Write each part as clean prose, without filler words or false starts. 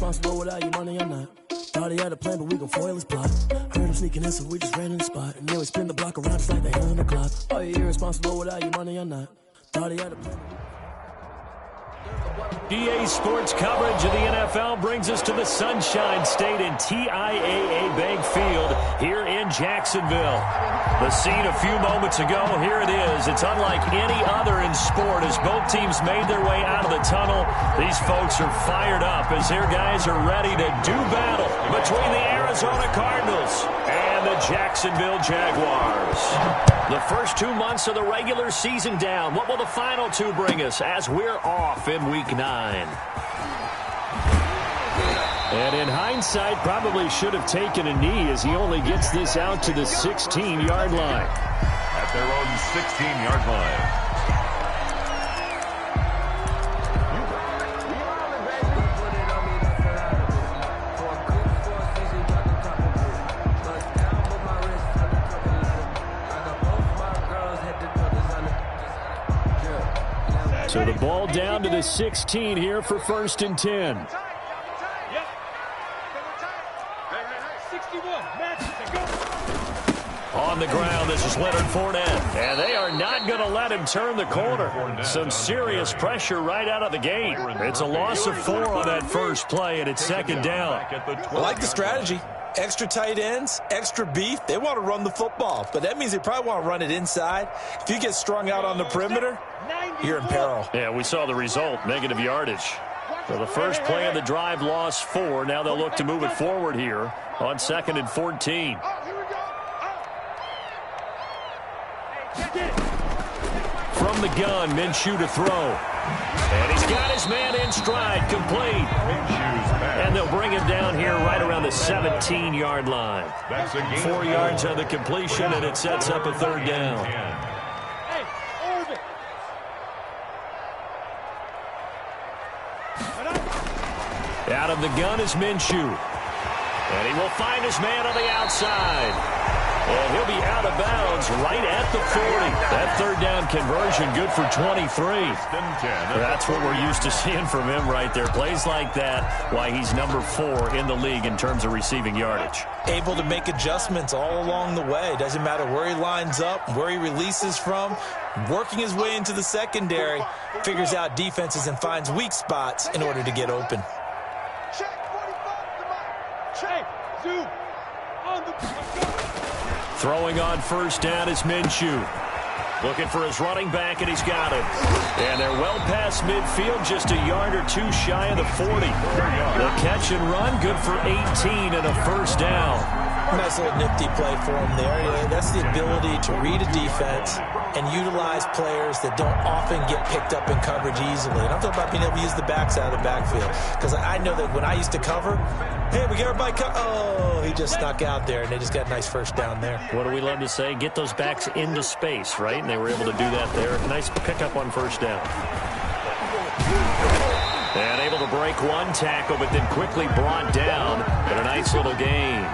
irresponsible without your money or not. Thought he had a plan, but we gon' foil his plot. Heard him sneaking in, so we just ran in the spot. And yeah, we spin the block around just like the hand on the clock. Are you irresponsible without your money or not? Thought he had a plan. EA Sports coverage of the NFL brings us to the Sunshine State and TIAA Bank Field here in Jacksonville. The scene a few moments ago, here it is. It's unlike any other in sport as both teams made their way out of the tunnel. These folks are fired up as their guys are ready to do battle between the Arizona Cardinals and the Jacksonville Jaguars. The first 2 months of the regular season down. What will the final two bring us as we're off in Week 9? And in hindsight, probably should have taken a knee as he only gets this out to the 16-yard line. At their own 16-yard line. So the ball down to the 16 here for 1st and 10. On the ground, this is Leonard Fournette. And they are not going to let him turn the corner. Some serious pressure right out of the gate. It's a loss of 4 on that first play, and it's 2nd down. I like the strategy. Extra tight ends, extra beef. They want to run the football, but that means they probably want to run it inside. If you get strung out on the perimeter, you're in peril. Yeah, we saw the result, negative yardage. So the first play of the drive lost 4. Now they'll look to move it forward here on 2nd and 14. From the gun, Minshew to throw. And he's got his man in stride, complete. And they'll bring him down here right around the 17-yard line. 4 yards on the completion, and it sets up a 3rd down. Out of the gun is Minshew. And he will find his man on the outside. And he'll be out of bounds right at the 40. That 3rd down conversion good for 23. That's what we're used to seeing from him right there. Plays like that, why he's number 4 in the league in terms of receiving yardage. Able to make adjustments all along the way. Doesn't matter where he lines up, where he releases from. Working his way into the secondary, figures out defenses and finds weak spots in order to get open. Throwing on 1st down is Minshew. Looking for his running back, and he's got it. And they're well past midfield, just a yard or 2 shy of the 40. The catch and run, good for 18 and a 1st down. Nice little nifty play for him there. Yeah, that's the ability to read a defense and utilize players that don't often get picked up in coverage easily. And I'm talking about being able to use the backside of the backfield. Because I know that when I used to cover, hey, we got everybody oh, he just snuck out there, and they just got a nice 1st down there. What do we love to say? Get those backs into space, right? And they were able to do that there. Nice pickup on 1st down. And able to break one tackle, but then quickly brought down. But a nice little gain.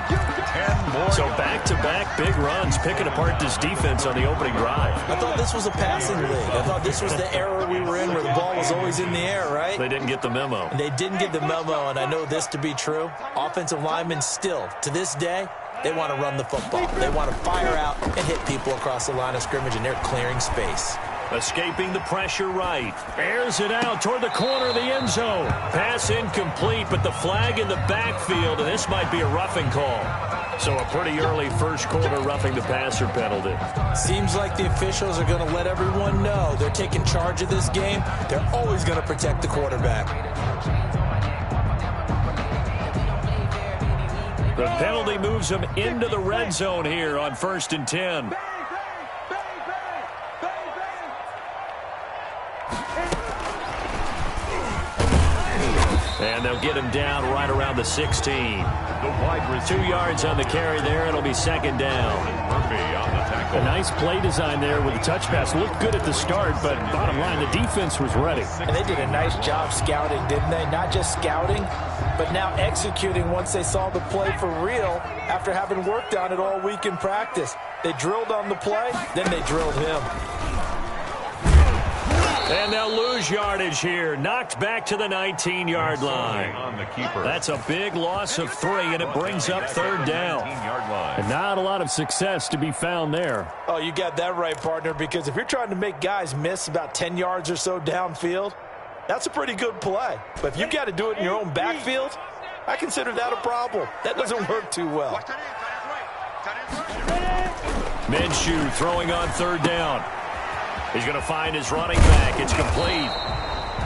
So back-to-back big runs, picking apart this defense on the opening drive. I thought this was a passing league. I thought this was the era we were in where the ball was always in the air, right? They didn't get the memo. They didn't get the memo, and I know this to be true. Offensive linemen still, to this day, they want to run the football. They want to fire out and hit people across the line of scrimmage, and they're clearing space. Escaping the pressure right. Airs it out toward the corner of the end zone. Pass incomplete, but the flag in the backfield, and this might be a roughing call. So a pretty early first quarter roughing the passer penalty. Seems like the officials are going to let everyone know they're taking charge of this game. They're always going to protect the quarterback. The penalty moves them into the red zone here on 1st and 10. And they'll get him down right around the 16. 2 yards on the carry there. It'll be 2nd down. A nice play design there with the touch pass. Looked good at the start, but bottom line, the defense was ready. And they did a nice job scouting, didn't they? Not just scouting, but now executing once they saw the play for real after having worked on it all week in practice. They drilled on the play, then they drilled him. And they'll lose yardage here. Knocked back to the 19-yard line. That's a big loss of 3, and it brings up 3rd down. And not a lot of success to be found there. Oh, you got that right, partner, because if you're trying to make guys miss about 10 yards or so downfield, that's a pretty good play. But if you've got to do it in your own backfield, I consider that a problem. That doesn't work too well. Minshew throwing on 3rd down. He's going to find his running back. It's complete.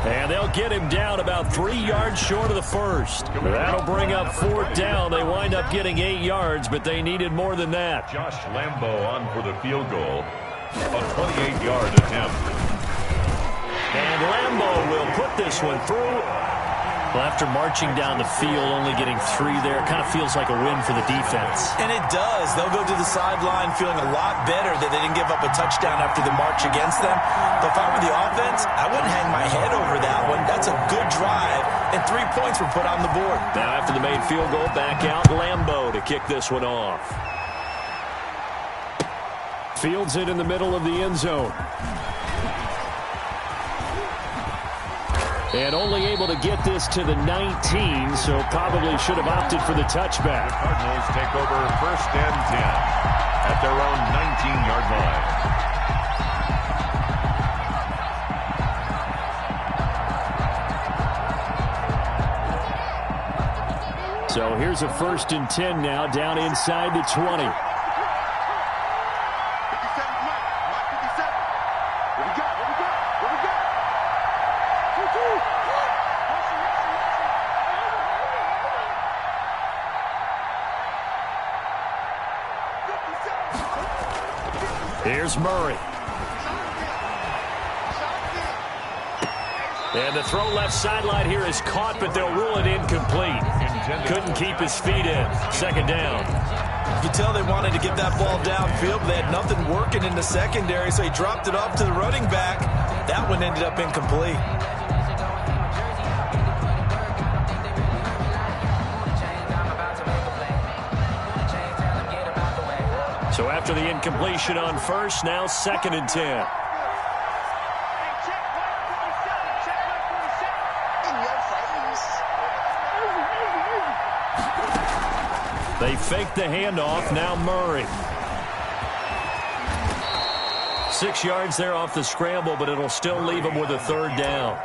And they'll get him down about 3 yards short of the first. That'll bring up 4th down. They wind up getting 8 yards, but they needed more than that. Josh Lambo on for the field goal. A 28-yard attempt. And Lambo will put this one through. Well, after marching down the field, only getting 3 there, kind of feels like a win for the defense. And it does. They'll go to the sideline feeling a lot better that they didn't give up a touchdown after the march against them. But if I were the offense, I wouldn't hang my head over that one. That's a good drive, and 3 points were put on the board. Now after the made field goal, back out Lambo to kick this one off. Fields it in the middle of the end zone. And only able to get this to the 19, so probably should have opted for the touchback. The Cardinals take over 1st and 10 at their own 19-yard line. So here's a 1st and 10 now, down inside the 20. Here's Murray. And the throw left sideline here is caught, but they'll rule it incomplete. Couldn't keep his feet in. 2nd down. You can tell they wanted to get that ball downfield, but they had nothing working in the secondary, so he dropped it off to the running back. That one ended up incomplete. So after the incompletion on 1st, now 2nd and 10. They fake the handoff. Now Murray. 6 yards there off the scramble, but it'll still leave him with a 3rd down.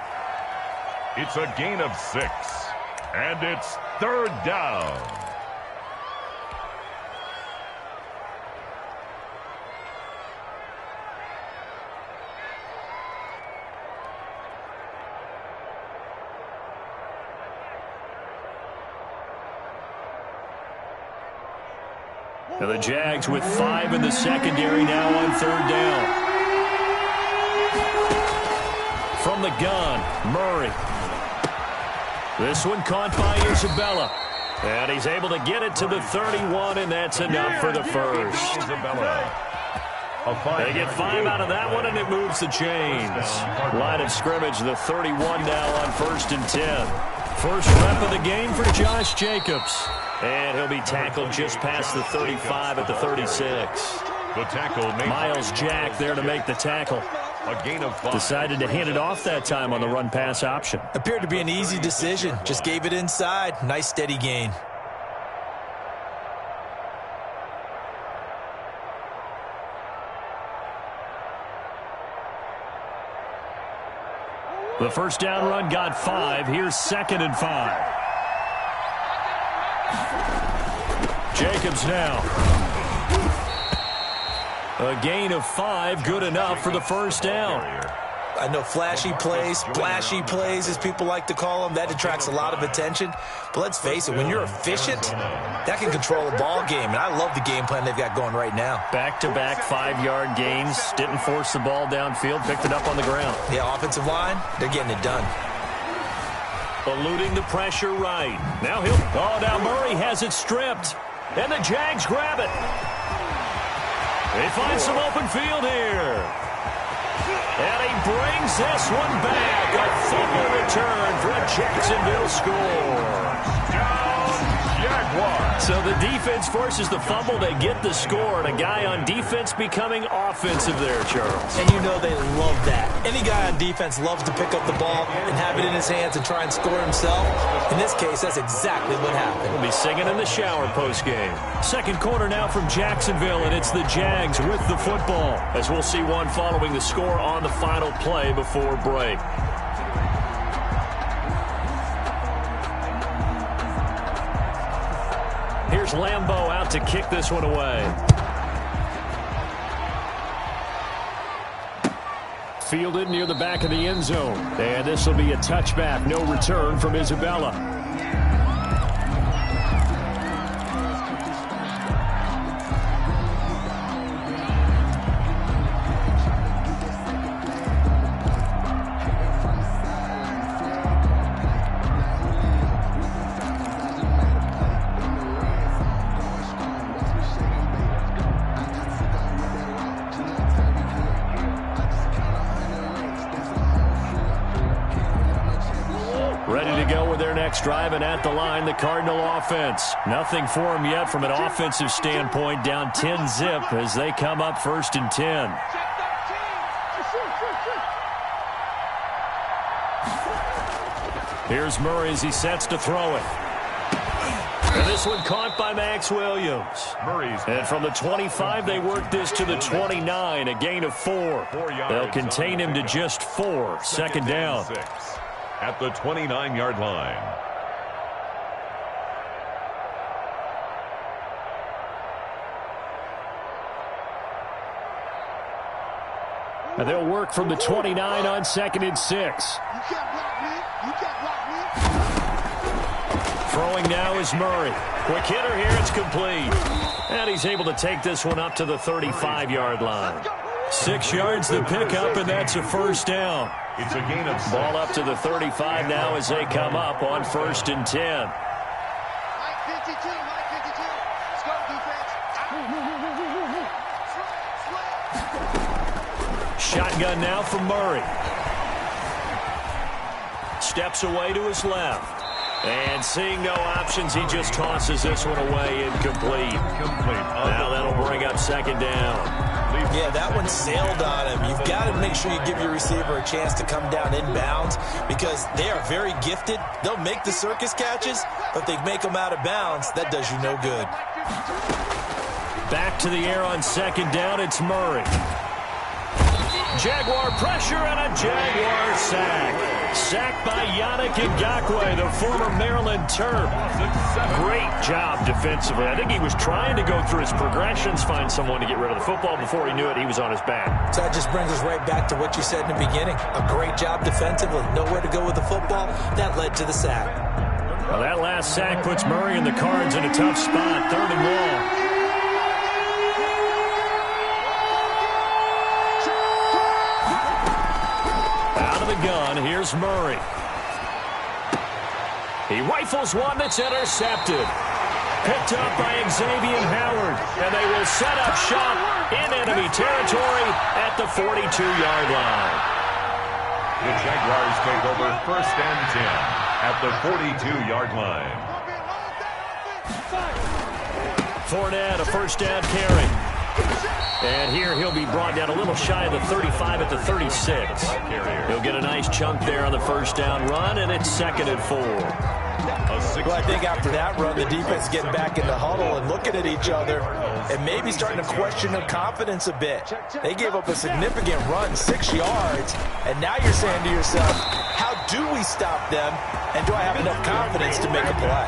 It's a gain of 6, and it's 3rd down. And the Jags with 5 in the secondary now on 3rd down. From the gun, Murray. This one caught by Isabella. And he's able to get it to the 31, and that's enough for the first. They get 5 out of that one, and it moves the chains. Line of scrimmage, the 31 now on 1st and 10. First rep of the game for Josh Jacobs. And he'll be tackled just past the 35 at the 36. The tackle made. Miles Jack there to make the tackle. A gain of 5. Decided to hand it off that time on the run-pass option. Appeared to be an easy decision. Just gave it inside. Nice steady gain. The first down run got 5. Here's 2nd and 5. Jacobs now. A gain of 5, good enough for the first down. I know flashy plays, splashy plays, as people like to call them, that attracts a lot of attention. But let's face it, when you're efficient, that can control a ball game. And I love the game plan they've got going right now. Back-to-back 5-yard gains. Didn't force the ball downfield, picked it up on the ground. Yeah, offensive line, they're getting it done. Eluding the pressure right. Now now Murray has it stripped. And the Jags grab it. They find some open field here. And he brings this one back. A fumble return for a Jacksonville score. Jaguars. So the defense forces the fumble. They get the score. And a guy on defense becoming offensive there, Charles. And you know they love that. Any guy on defense loves to pick up the ball and have it in his hands and try and score himself. In this case, that's exactly what happened. We'll be singing in the shower post-game. Second quarter now from Jacksonville, and it's the Jags with the football, as we'll see one following the score on the final play before break. Here's Lambeau out to kick this one away. Fielded near the back of the end zone. And this will be a touchback. No return from Isabella. Driving at the line, the Cardinal offense. Nothing for them yet from an offensive standpoint, down 10-zip as they come up 1st and 10. Here's Murray as he sets to throw it. And this one caught by Max Williams. And from the 25, they work this to the 29, a gain of 4. They'll contain him to just 4. Second down. At the 29-yard line. And they'll work from the 29 on 2nd and 6. Throwing now is Murray. Quick hitter here, it's complete. And he's able to take this one up to the 35-yard line. 6 yards the pickup, and that's a first down. It's a gain of 6. Ball up to the 35 now as they come up on 1st and 10. Shotgun now from Murray. Steps away to his left. And seeing no options, he just tosses this one away incomplete. Now that'll bring up 2nd down. Yeah, that one sailed on him. You've got to make sure you give your receiver a chance to come down inbounds because they are very gifted. They'll make the circus catches, but if they make them out of bounds, that does you no good. Back to the air on 2nd down, it's Murray. Jaguar pressure and a Jaguar sack. Sacked by Yannick Ngakoue, the former Maryland Terp. Great job defensively. I think he was trying to go through his progressions, find someone to get rid of the football. Before he knew it, he was on his back. So that just brings us right back to what you said in the beginning. A great job defensively. Nowhere to go with the football. That led to the sack. Well, that last sack puts Murray and the Cards in a tough spot. 3rd and long. Gun. Here's Murray. He rifles one that's intercepted. Picked up by Xavier Howard. And they will set up shop in enemy territory at the 42-yard line. The Jaguars take over 1st and 10 at the 42-yard line. Fournette, a 1st down carry. And here he'll be brought down a little shy of the 35 at the 36. He'll get a nice chunk there on the 1st down run, and it's 2nd and 4. Well, I think after that run, the defense is getting back in the huddle and looking at each other and maybe starting to question their confidence a bit. They gave up a significant run, 6 yards, and now you're saying to yourself, how do we stop them, and do I have enough confidence to make a play?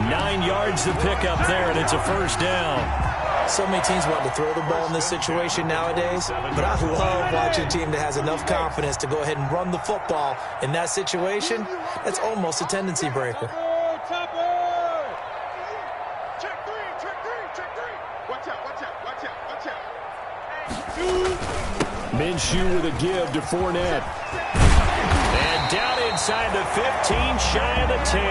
9 yards to pick up there, and it's a 1st down. So many teams want to throw the ball in this situation nowadays, but I love watching a team that has enough confidence to go ahead and run the football in that situation. That's almost a tendency breaker. Minshew with a give to Fournette. And down inside the 15, shy of the 10.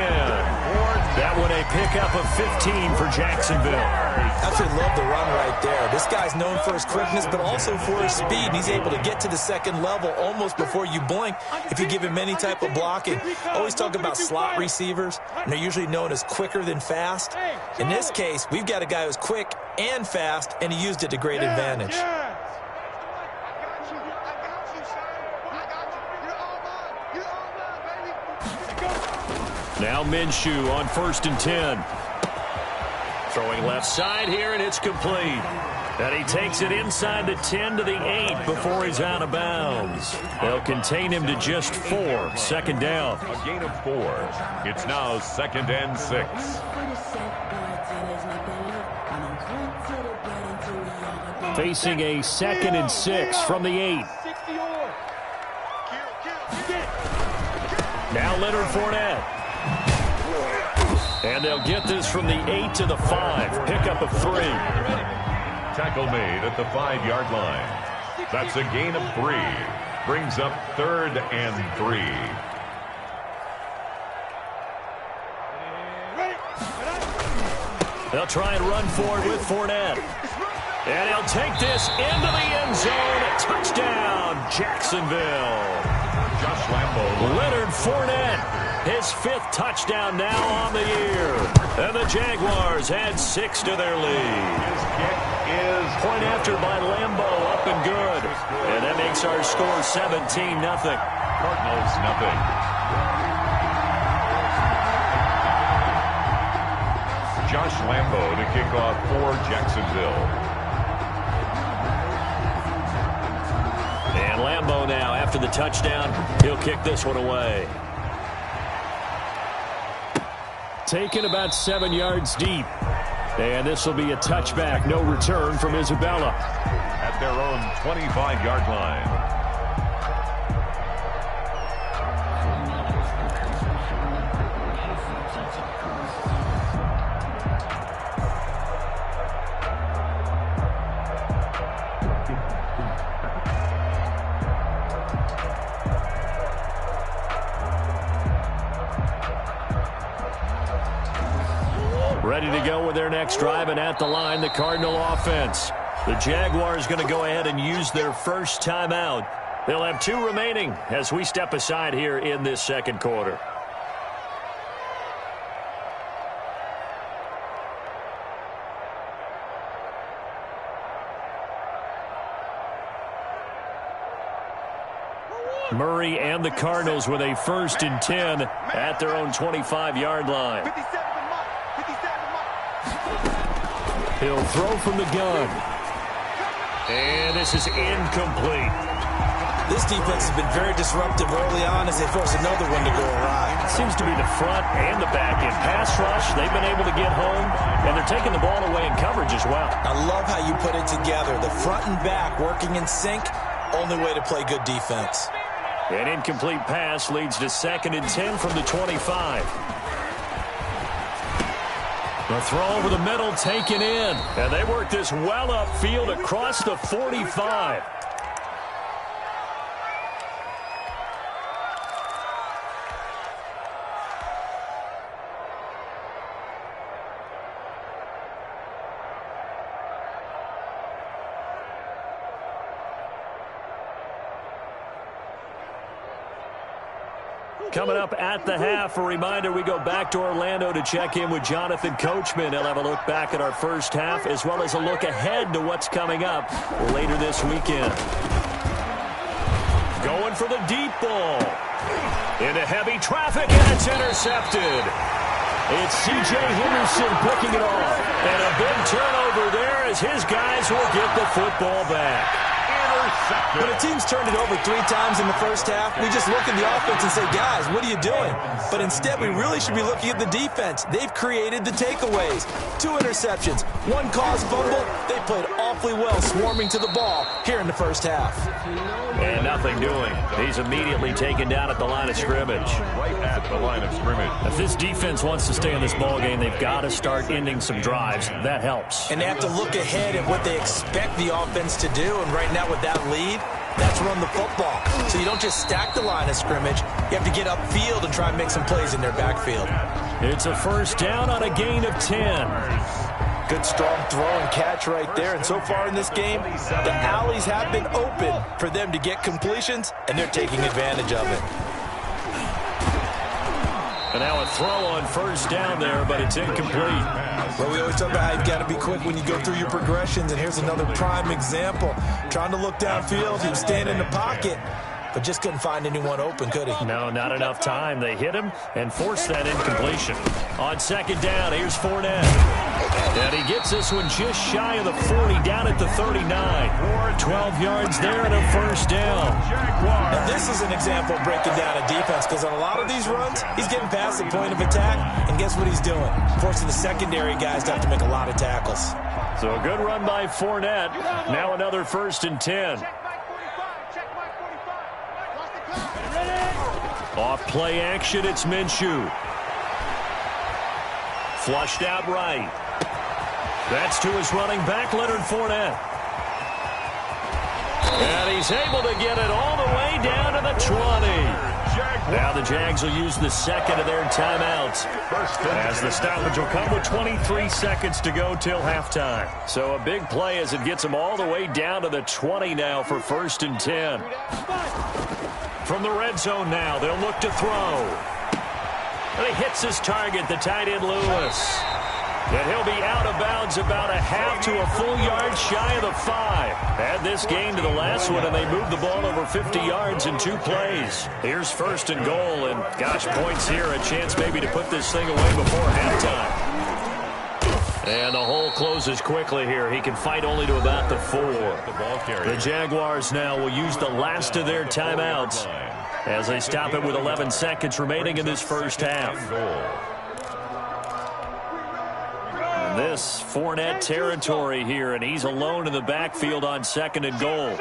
That one a pickup of 15 for Jacksonville. Absolutely love the run right there. This guy's known for his quickness, but also for his speed. And he's able to get to the 2nd level almost before you blink if you give him any type of blocking. Always talk about slot receivers, and they're usually known as quicker than fast. In this case, we've got a guy who's quick and fast, and he used it to great advantage. Now Minshew on 1st and 10. Throwing left side here, and it's complete. And he takes it inside the 10 to the 8 before he's out of bounds. They'll contain him to just 4. 2nd down. A gain of 4. It's now 2nd and 6. Facing a 2nd and 6 from the 8. Now Leonard Fournette. And they'll get this from the 8 to the 5. Pickup of 3. Tackle made at the 5-yard line. That's a gain of 3. Brings up 3rd and 3. They'll try and run for it with Fournette. And he'll take this into the end zone. Touchdown, Jacksonville. Josh Lambo. Leonard Fournette, his 5th touchdown now on the year. And the Jaguars add 6 to their lead. His kick is point after by Lambo, up and good. And that makes our score 17-0. Cardinals nothing. Josh Lambo to kick off for Jacksonville. And Lambo now, after the touchdown, he'll kick this one away. Taken about 7 yards deep. And this will be a touchback. No return from Isabella. At their own 25-yard line. Ready to go with their next drive, and at the line, the Cardinal offense. The Jaguars going to go ahead and use their first timeout. They'll have 2 remaining as we step aside here in this 2nd quarter. Murray and the Cardinals with a 1st and 10 at their own 25-yard line. He'll throw from the gun. And this is incomplete. This defense has been very disruptive early on as they force another one to go awry. It seems to be the front and the back end. Pass rush, they've been able to get home, and they're taking the ball away in coverage as well. I love how you put it together. The front and back working in sync, only way to play good defense. An incomplete pass leads to 2nd and 10 from the 25. The throw over the middle taken in. And they work this well upfield across the 45. Coming up at the half, a reminder, we go back to Orlando to check in with Jonathan Coachman. He'll have a look back at our first half as well as a look ahead to what's coming up later this weekend. Going for the deep ball. Into heavy traffic, and it's intercepted. It's C.J. Henderson picking it off. And a big turnover there as his guys will get the football back. When a team's turned it over 3 times in the first half, we just look at the offense and say, guys, what are you doing? But instead, we really should be looking at the defense. They've created the takeaways. 2 interceptions, 1 caused fumble. They played awfully well swarming to the ball here in the first half. And nothing doing. He's immediately taken down at the line of scrimmage. Right at the line of scrimmage. If this defense wants to stay in this ballgame, they've got to start ending some drives. That helps. And they have to look ahead at what they expect the offense to do. And right now with that lead, that's run the football. So you don't just stack the line of scrimmage. You have to get upfield and try and make some plays in their backfield. It's a first down on a gain of 10. Good strong throw and catch right there. And so far in this game, the alleys have been open for them to get completions, and they're taking advantage of it. And now a throw on first down there, but it's incomplete. Well, we always talk about how you've got to be quick when you go through your progressions, and here's another prime example. Trying to look downfield, he was standing in the pocket, but just couldn't find anyone open, could he? No, not enough time. They hit him and forced that incompletion. On second down, here's Fournette. And he gets this one just shy of the 40, down at the 39. 12 yards there and a first down. And this is an example of breaking down a defense, because on a lot of these runs, he's getting past the point of attack, and guess what he's doing? Forcing the secondary guys to have to make a lot of tackles. So a good run by Fournette. Now another 1st and 10. Off play action, it's Minshew. Flushed out right. That's to his running back, Leonard Fournette. And he's able to get it all the way down to the 20. Now the Jags will use the second of their timeouts, as the stoppage will come with 23 seconds to go till halftime. So a big play as it gets them all the way down to the 20 now for 1st and 10. From the red zone now, they'll look to throw. And he hits his target, the tight end Lewis. And he'll be out of bounds about a half to a full yard shy of the 5. Add this game to the last one, and they moved the ball over 50 yards in 2 plays. Here's 1st and goal, and gosh, points here, a chance maybe to put this thing away before halftime. And the hole closes quickly here. He can fight only to about the 4. The Jaguars now will use the last of their timeouts as they stop it with 11 seconds remaining in this first half. This Fournette territory here, and he's alone in the backfield on 2nd and goal.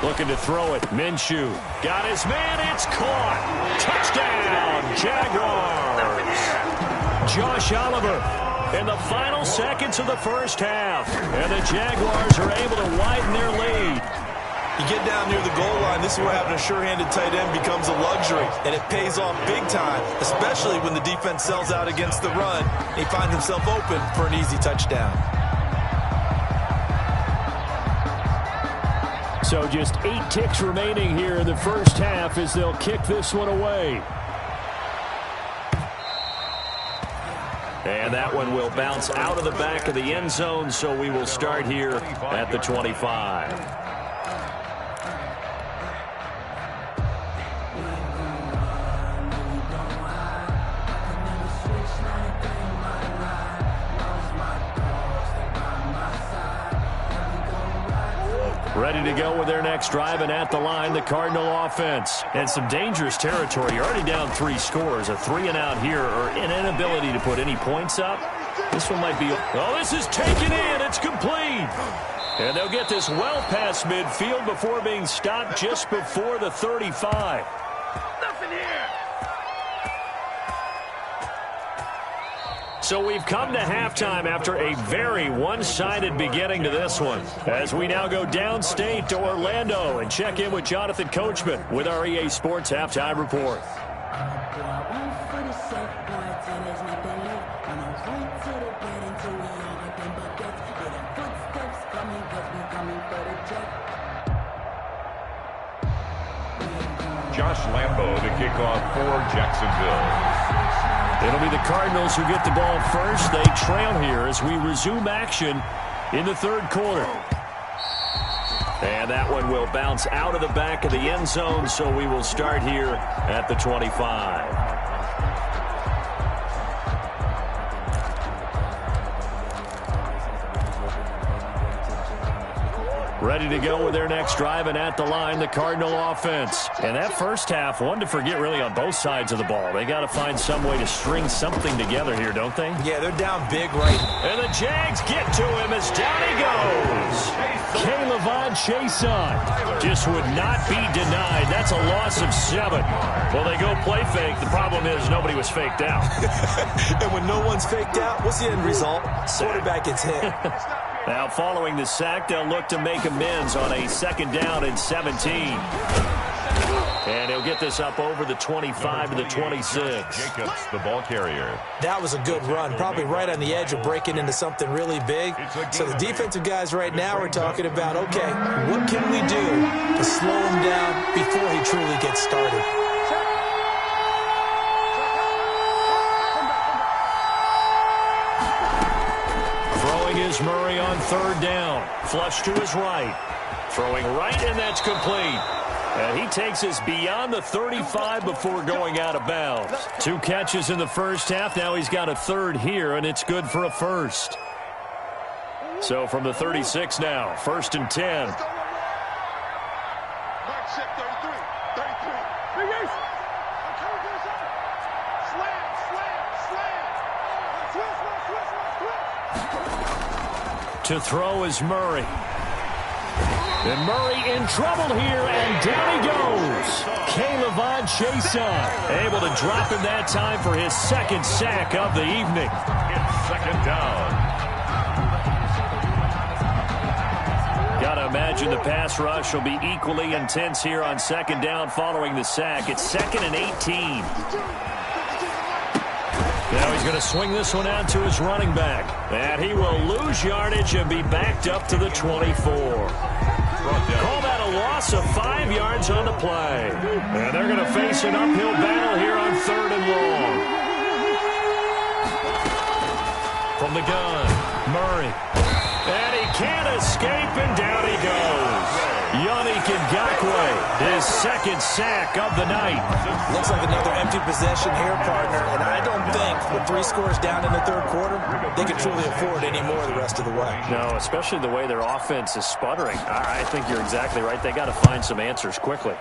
Looking to throw it. Minshew got his man. It's caught. Touchdown, Jaguars. Josh Oliver in the final seconds of the first half. And the Jaguars are able to widen their lead. You get down near the goal line, this is where having a sure-handed tight end becomes a luxury, and it pays off big time, especially when the defense sells out against the run, and he finds himself open for an easy touchdown. So just 8 ticks remaining here in the first half as they'll kick this one away. And that one will bounce out of the back of the end zone, so we will start here at the 25. Ready to go with their next drive, and at the line, the Cardinal offense. And some dangerous territory. You're already down 3 scores. A 3-and-out here, or an inability to put any points up. This one might be... Oh, this is taken in. It's complete. And they'll get this well past midfield before being stopped just before the 35. Nothing here. So we've come to halftime after a very one-sided beginning to this one, as we now go downstate to Orlando and check in with Jonathan Coachman with our EA Sports Halftime Report. Josh Lambo to kick off for Jacksonville. It'll be the Cardinals who get the ball first. They trail here as we resume action in the 3rd quarter. And that one will bounce out of the back of the end zone, so we will start here at the 25. Ready to go with their next drive, and at the line, the Cardinal offense. And that first half, one to forget really on both sides of the ball. They got to find some way to string something together here, don't they? Yeah, they're down big right. And the Jags get to him as down he goes. K'Lavon Chaisson just would not be denied. That's a loss of 7. Well, they go play fake. The problem is nobody was faked out. And when no one's faked out, what's the end result? Quarterback gets hit. Now, following the sack, they'll look to make amends on a 2nd down and 17. And he'll get this up over the 25 to the 26. Jacobs, the ball carrier. That was a good run, probably right on the edge of breaking into something really big. So the defensive guys right now are talking about, okay, what can we do to slow him down before he truly gets started? is Murray on third down. Flush to his right. Throwing right, and that's complete. And he takes us beyond the 35 before going out of bounds. 2 catches in the first half. Now he's got a third here, and it's good for a first. So from the 36 now, 1st and 10. To throw is Murray. And Murray in trouble here, and down he goes. Caleb Chason able to drop him that time for his 2nd sack of the evening. It's 2nd down. Got to imagine the pass rush will be equally intense here on 2nd down following the sack. It's 2nd and 18. Now he's going to swing this one out to his running back. And he will lose yardage and be backed up to the 24. Call that a loss of 5 yards on the play. And they're going to face an uphill battle here on 3rd and long. From the gun, Murray. And he can't escape, and down he goes. Yannick Ngakoue, his 2nd sack of the night. Looks like another empty possession here, partner. And I don't think with 3 scores down in the 3rd quarter, they can truly afford any more the rest of the way. No, especially the way their offense is sputtering. I think you're exactly right. They got to find some answers quickly.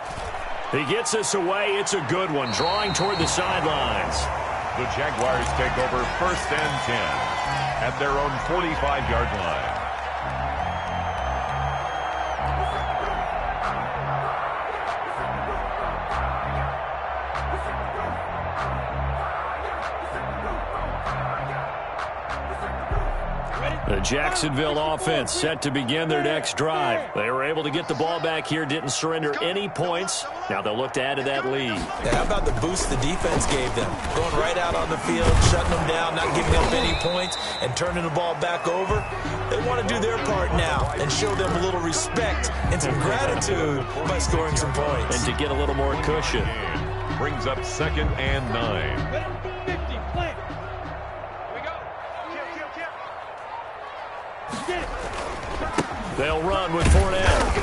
He gets us away. It's a good one, drawing toward the sidelines. The Jaguars take over 1st and 10 at their own 45-yard line. The Jacksonville offense set to begin their next drive. They were able to get the ball back here, didn't surrender any points. Now they'll look to add to that lead. Yeah, how about the boost the defense gave them? Going right out on the field, shutting them down, not giving up any points, and turning the ball back over. They want to do their part now and show them a little respect and some gratitude by scoring some points. And to get a little more cushion. Brings up 2nd and 9. They'll run with Fournette.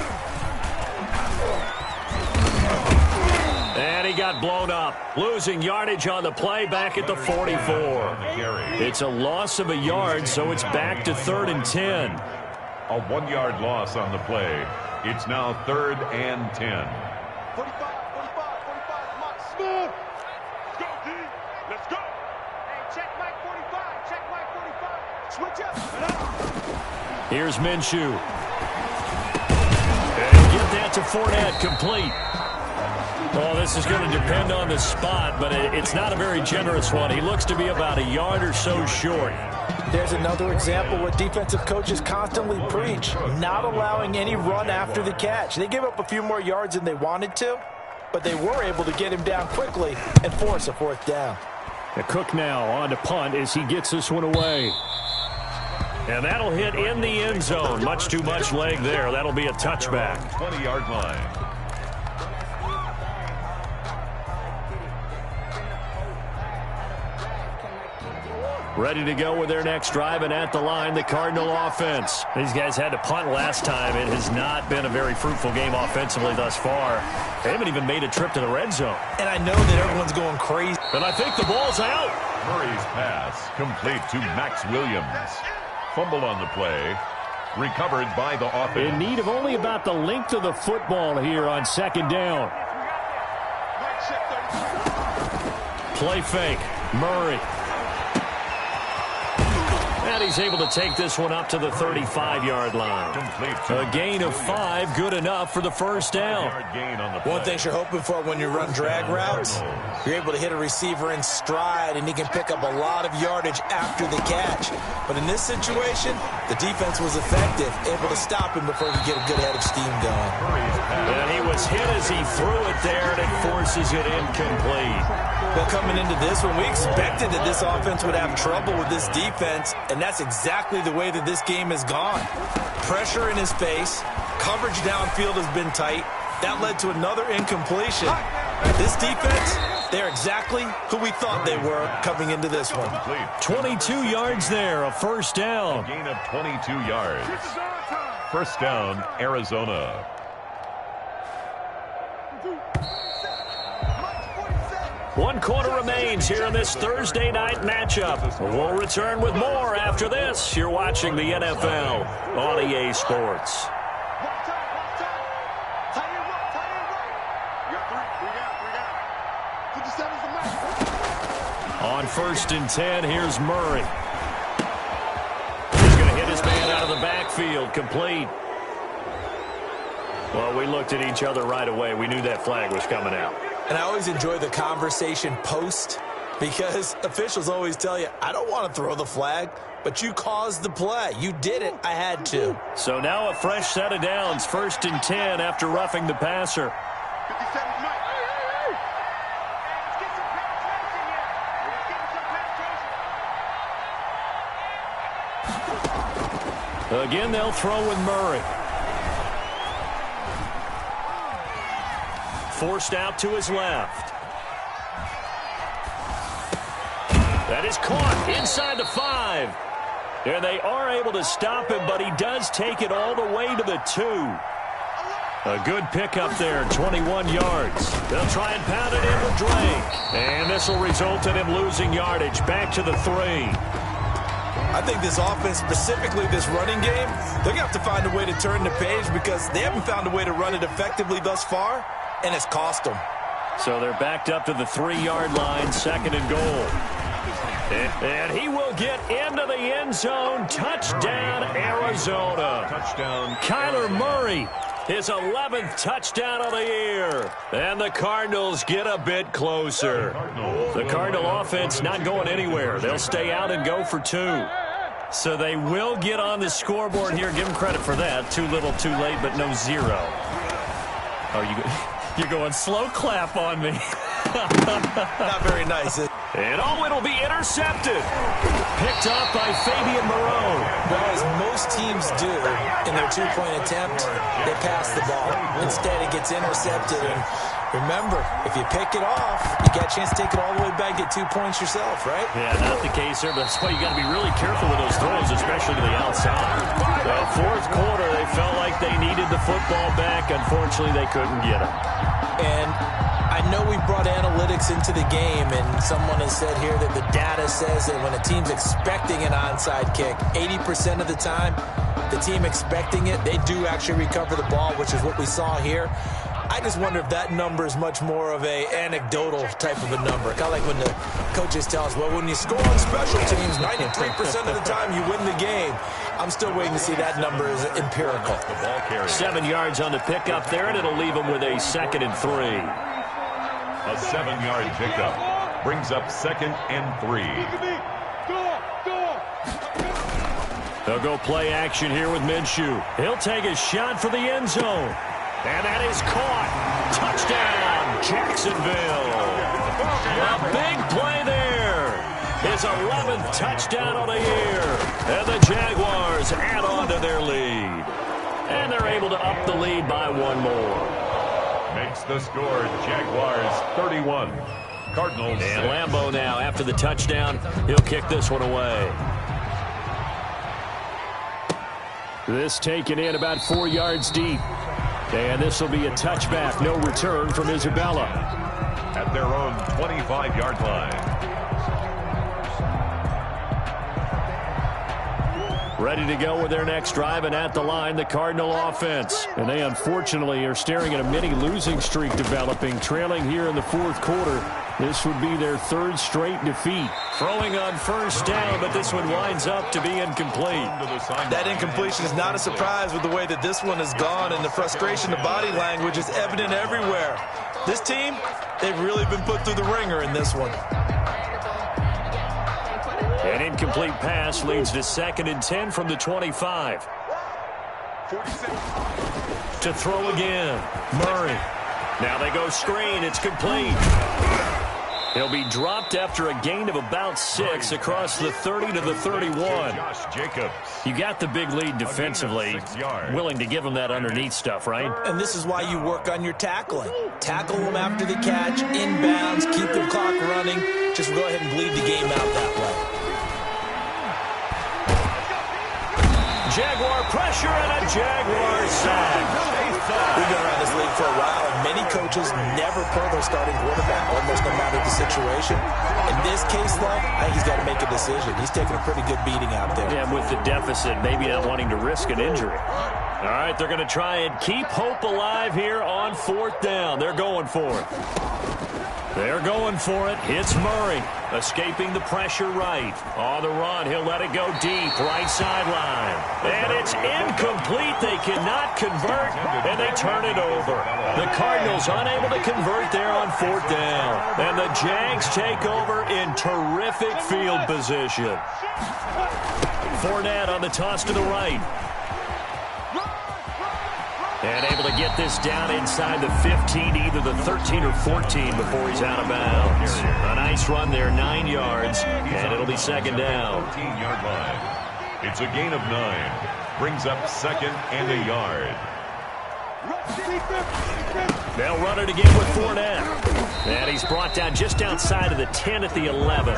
And he got blown up. Losing yardage on the play back at the 44. It's a loss of a yard, so it's back to 3rd and 10. A 1-yard loss on the play. It's now 3rd and 10. 45, 45, come on, smooth. Let's go, D. Let's go. Hey, check Mike 45, check Mike 45. Switch up. Here's Minshew. And get that to Fournette, complete. Oh, this is going to depend on the spot, but it's not a very generous one. He looks to be about a yard or so short. There's another example what defensive coaches constantly preach, not allowing any run after the catch. They gave up a few more yards than they wanted to, but they were able to get him down quickly and force a 4th down. The Cook now on to punt as he gets this one away. And that'll hit in the end zone. Much too much leg there. That'll be a touchback. 20-yard line. Ready to go with their next drive, and at the line, the Cardinal offense. These guys had to punt last time. It has not been a very fruitful game offensively thus far. They haven't even made a trip to the red zone. And I know that everyone's going crazy. And I think the ball's out. Murray's pass complete to Max Williams. Fumble on the play. Recovered by the offense. In need of only about the length of the football here on 2nd down. Play fake. Murray. And he's able to take this one up to the 35-yard line. A gain of 5, good enough for the 1st down. One thing you're hoping for when you run drag routes, you're able to hit a receiver in stride, and he can pick up a lot of yardage after the catch. But in this situation, the defense was effective, able to stop him before he could get a good head of steam going. And he was hit as he threw it there, and it forces it incomplete. But coming into this one, we expected that this offense would have trouble with this defense, and that's exactly the way that this game has gone. Pressure in his face, coverage downfield has been tight. That led to another incompletion. This defense, They're exactly who we thought they were coming into this one. 22 yards there, a first down. A gain of 22 yards. First down, Arizona. One quarter remains here in this Thursday night matchup. We'll return with more after this. You're watching the NFL on EA Sports. On 1st and 10, here's Murray. He's going to hit his man out of the backfield, complete. Well, we looked at each other right away. We knew that flag was coming out. And I always enjoy the conversation post because officials always tell you, I don't want to throw the flag, but you caused the play. You did it. I had to. So now a fresh set of downs, 1st and 10 after roughing the passer. Again, they'll throw with Murray. Forced out to his left. That is caught inside the 5. And they are able to stop him, but he does take it all the way to the 2. A good pickup there, 21 yards. They'll try and pound it in with Drake. And this will result in him losing yardage back to the 3. I think this offense, specifically this running game, they're going to have to find a way to turn the page because they haven't found a way to run it effectively thus far, and it's cost them. So they're backed up to the 3-yard line, 2nd and goal. And he will get into the end zone. Touchdown, Arizona. Touchdown. Kyler Murray, his 11th touchdown of the year. And the Cardinals get a bit closer. The Cardinal offense not going anywhere. They'll stay out and go for 2. So they will get on the scoreboard here. Give them credit for that. Too little, too late, but no 0. You're going slow clap on me. Not very nice. And it'll be intercepted. Picked off by Fabian Moreau. Well, as most teams do in their 2-point attempt, they pass the ball. Instead, it gets intercepted. And remember, if you pick it off, you got a chance to take it all the way back, get 2 points yourself, right? Yeah, not the case there, but that's why you got to be really careful with those throws, especially to the outside. Well, 4th quarter, they felt like they needed the football back. Unfortunately, they couldn't get it. And I know we brought analytics into the game, and someone has said here that the data says that when a team's expecting an onside kick, 80% of the time, the team expecting it, they do actually recover the ball, which is what we saw here. I just wonder if that number is much more of a anecdotal type of a number. Kind of like when the coaches tell us, well, when you score on special teams, 93% of the time you win the game. I'm still waiting to see that number is empirical. 7 yards on the pickup there, and it'll leave them with a 2nd and 3. A 7-yard pickup brings up 2nd and 3. They'll go play action here with Minshew. He'll take a shot for the end zone. And that is caught. Touchdown, Jacksonville. A big play there. His 11th touchdown of the year. And the Jaguars add on to their lead. And they're able to up the lead by 1 more. Makes the score Jaguars 31. Cardinals. And Lambeau now, after the touchdown, he'll kick this one away. This taken in about 4 yards deep. And this will be a touchback. No return from Isabella. At their own 25-yard line. Ready to go with their next drive, and at the line, the Cardinal offense. And they, unfortunately, are staring at a mini losing streak developing, trailing here in the 4th quarter. This would be their 3rd straight defeat. Throwing on 1st down, but this one winds up to be incomplete. That incompletion is not a surprise with the way that this one has gone, and the frustration, the body language is evident everywhere. This team, they've really been put through the ringer in this one. An incomplete pass leads to 2nd and 10 from the 25. To throw again, Murray. Now they go screen. It's complete. He'll be dropped after a gain of about 6 across the 30 to the 31. You got the big lead defensively. Willing to give him that underneath stuff, right? And this is why you work on your tackling. Tackle them after the catch, inbounds, keep the clock running. Just go ahead and bleed the game out that way. Jaguar pressure and a Jaguar sack. We've been around this league for a while, and many coaches never pull their starting quarterback, almost no matter the situation. In this case, though, I think he's got to make a decision. He's taking a pretty good beating out there. Yeah, with the deficit, maybe not wanting to risk an injury. All right, they're going to try and keep hope alive here on 4th down. They're going for it. They're going for it. It's Murray, escaping the pressure right. On the run, he'll let it go deep, right sideline. And it's incomplete. They cannot convert, and they turn it over. The Cardinals unable to convert there on 4th down. And the Jags take over in terrific field position. Fournette on the toss to the right. And able to get this down inside the 15, either the 13 or 14 before he's out of bounds. A nice run there, 9 yards, and it'll be 2nd down. 14-yard line. It's a gain of 9. Brings up 2nd and a yard. They'll run it again with Fournette. And he's brought down just outside of the 10 at the 11.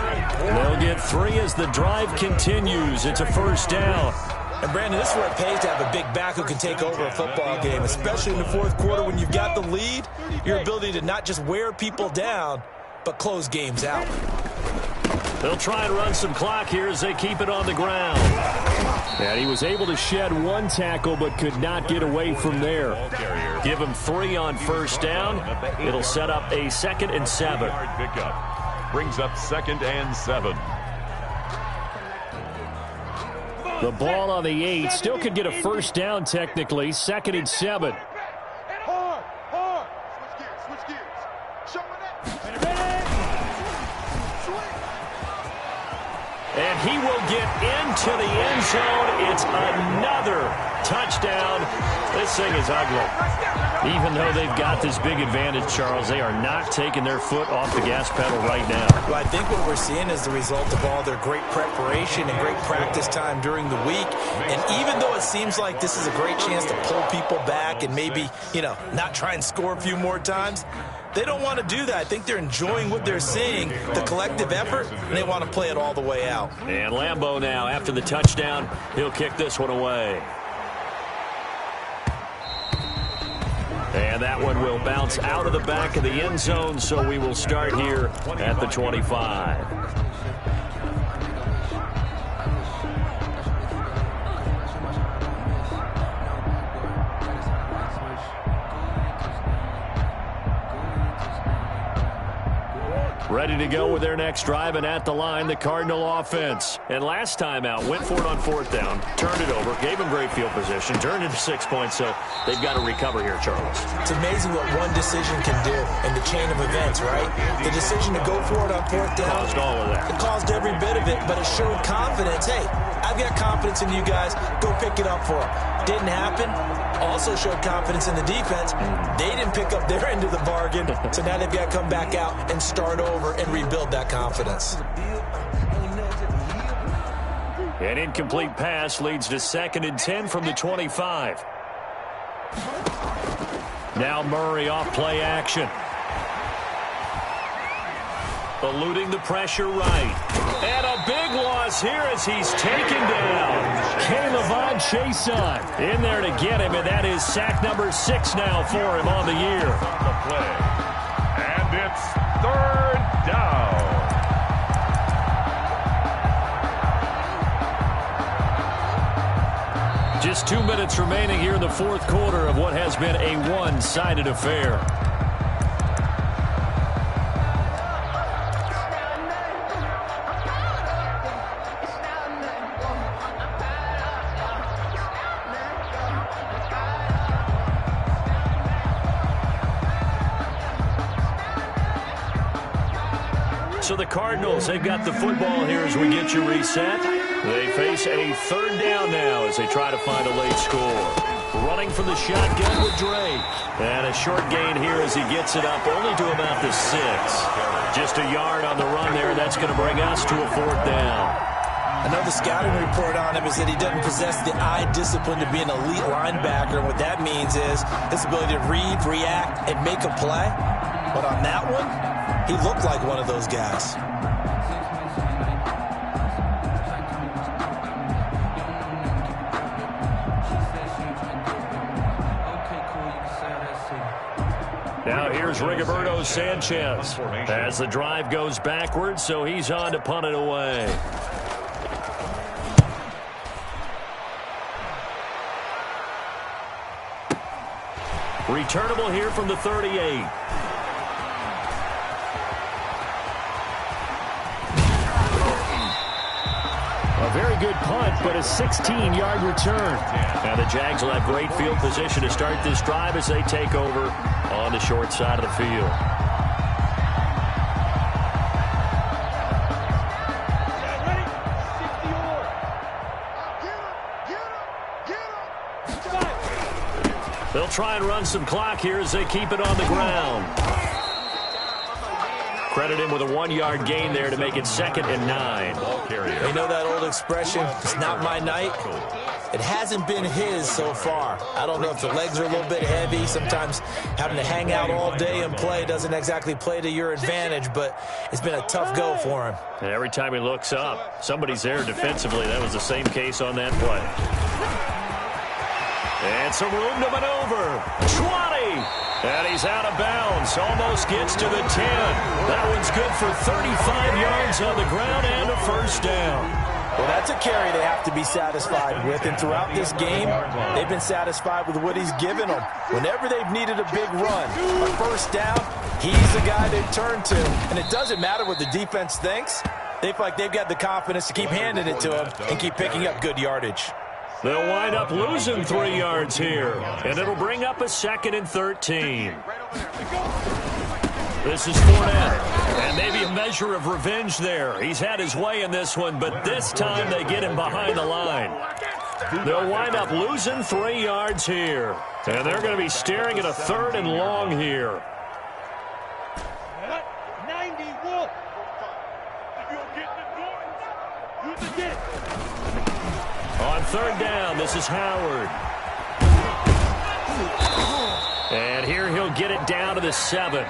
They'll get 3 as the drive continues. It's a 1st down. And, Brandon, this is where it pays to have a big back who can take over a football game, especially in the 4th quarter when you've got the lead, your ability to not just wear people down, but close games out. They'll try and run some clock here as they keep it on the ground. And he was able to shed 1 tackle but could not get away from there. Give him 3 on 1st down. It'll set up a 2nd and 7. Brings up 2nd and 7. The ball on the 8. Still could get a 1st down technically. 2nd and 7. Hard. Switch gears. Show it up. And he will get into the end zone. It's another touchdown. This thing is ugly. Even though they've got this big advantage, Charles, they are not taking their foot off the gas pedal right now. Well, I think what we're seeing is the result of all their great preparation and great practice time during the week. And even though it seems like this is a great chance to pull people back and maybe, not try and score a few more times, they don't want to do that. I think they're enjoying what they're seeing, the collective effort, and they want to play it all the way out. And Lambeau now, after the touchdown, he'll kick this one away. And that one will bounce out of the back of the end zone, so we will start here at the 25. Ready to go with their next drive, and at the line, the Cardinal offense. And last time out, went for it on 4th down, turned it over, gave them great field position, turned into 6 points, so they've got to recover here, Charles. It's amazing what one decision can do in the chain of events, right? The decision to go for it on 4th down. Caused all of that. It caused every bit of it, but it showed confidence. Hey, I've got confidence in you guys. Go pick it up for them. Didn't happen. Also showed confidence in the defense. They didn't pick up their end of the bargain, so now they've got to come back out and start over and rebuild that confidence. An incomplete pass leads to 2nd and 10 from the 25. Now Murray off play action. Eluding the pressure right. And a big loss here as he's taken down. Caleb Chason in there to get him, and that is sack number 6 now for him on the year. And it's 3rd down. Just 2 minutes remaining here in the 4th quarter of what has been a one-sided affair. So the Cardinals, they've got the football here as we get you reset. They face a 3rd down now as they try to find a late score. Running from the shotgun with Drake. And a short gain here as he gets it up only to about the 6. Just a yard on the run there. That's going to bring us to a 4th down. Another scouting report on him is that he doesn't possess the eye discipline to be an elite linebacker. And what that means is his ability to read, react, and make a play. But on that one, he looked like one of those guys. Now here's Rigoberto Sanchez as the drive goes backwards, so he's on to punt it away. Returnable here from the 38. A very good punt, but a 16-yard return. Now the Jags will have great field position to start this drive as they take over on the short side of the field. They'll try and run some clock here as they keep it on the ground. Credit him with a 1-yard gain there to make it 2nd and 9. You know that old expression, it's not my night? It hasn't been his so far. I don't know if the legs are a little bit heavy. Sometimes having to hang out all day and play doesn't exactly play to your advantage, but it's been a tough go for him. And every time he looks up, somebody's there defensively. That was the same case on that play. And some room to maneuver. 20! And he's out of bounds. Almost gets to the 10. That one's good for 35 yards on the ground and a 1st down. Well, that's a carry they have to be satisfied with. And throughout this game, they've been satisfied with what he's given them. Whenever they've needed a big run, a 1st down, he's the guy they've turned to. And it doesn't matter what the defense thinks. They feel like they've got the confidence to keep handing it to him and keep picking up good yardage. They'll wind up losing 3 yards here, and it'll bring up a 2nd and 13. This is Fournette, and maybe a measure of revenge there. He's had his way in this one, but this time they get him behind the line. They'll wind up losing 3 yards here, and they're going to be staring at a 3rd and long here. 91. Use again. On 3rd down, this is Howard. And here he'll get it down to the 7.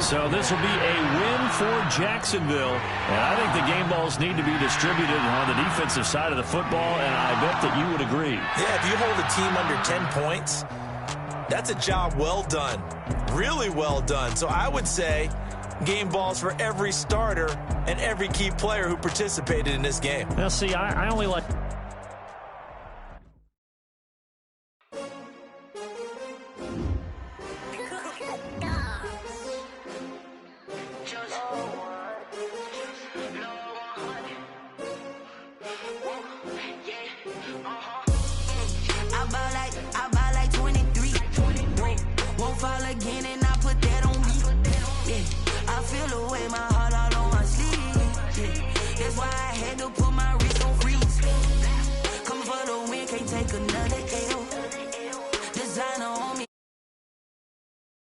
So this will be a win for Jacksonville. And I think the game balls need to be distributed on the defensive side of the football, and I bet that you would agree. Yeah, if you hold a team under 10 points, that's a job well done. Really well done. So I would say game balls for every starter and every key player who participated in this game. Now, see, I only like... I buy like 23. Won't fall again and I put that on me. Yeah, I feel the way, my heart all on my sleeve. Yeah, that's why I had to put my wrist on freeze. Coming for the win, can't take another.